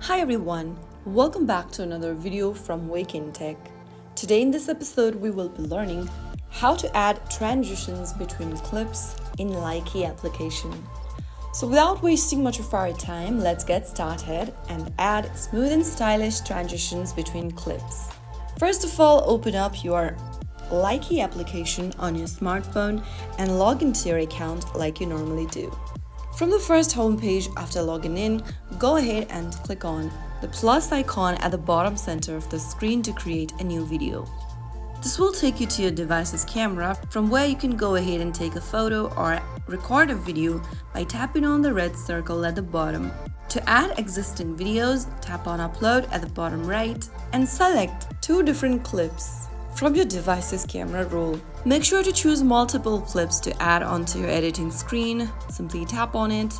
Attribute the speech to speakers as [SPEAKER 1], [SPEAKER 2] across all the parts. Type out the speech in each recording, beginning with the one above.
[SPEAKER 1] Hi everyone, welcome back to another video from Wake&Tech. Today in this episode we will be learning how to add transitions between clips in Likee application. So without wasting much of our time, let's get started and add smooth and stylish transitions between clips. First of all, open up your Likee application on your smartphone and log into your account like you normally do. From the first homepage after logging in, go ahead and click on the plus icon at the bottom center of the screen to create a new video. This will take you to your device's camera, from where you can go ahead and take a photo or record a video by tapping on the red circle at the bottom. To add existing videos, tap on Upload at the bottom right and select two different clips from your device's camera roll. Make sure to choose multiple clips to add onto your editing screen. Simply tap on it,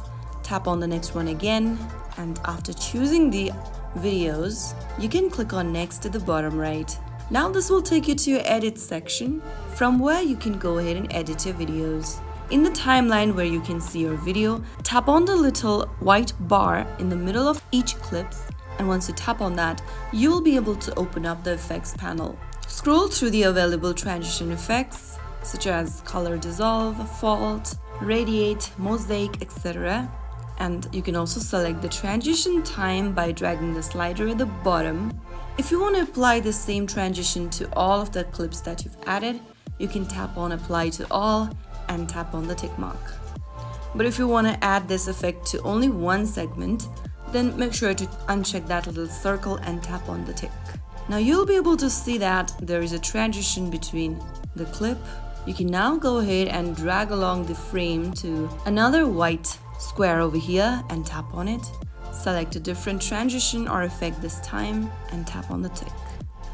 [SPEAKER 1] tap on the next one again, and after choosing the videos, you can click on Next at the bottom right. Now this will take you to your Edit section, from where you can go ahead and edit your videos. In the timeline where you can see your video, tap on the little white bar in the middle of each clip, and once you tap on that, you will be able to open up the effects panel. Scroll through the available transition effects such as color dissolve, fault, radiate, mosaic, etc. And you can also select the transition time by dragging the slider at the bottom. If you want to apply the same transition to all of the clips that you've added, you can tap on Apply to All and tap on the tick mark. But if you want to add this effect to only one segment, then make sure to uncheck that little circle and tap on the tick. Now you'll be able to see that there is a transition between the clip. You can now go ahead and drag along the frame to another white square over here and tap on it. Select a different transition or effect this time and tap on the tick.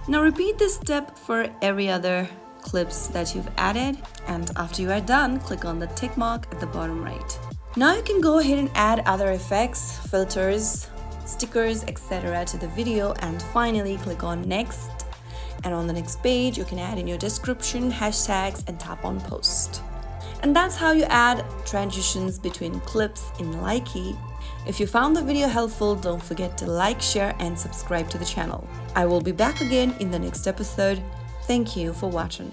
[SPEAKER 1] Now repeat this step for every other clips that you've added, and after you are done, click on the tick mark at the bottom right. Now you can go ahead and add other effects, filters, stickers, etc. to the video, and finally click on Next. And on the next page, you can add in your description, hashtags, and tap on Post. And that's how you add transitions between clips in Likee. If you found the video helpful, don't forget to like, share, and subscribe to the channel. I will be back again in the next episode. Thank you for watching.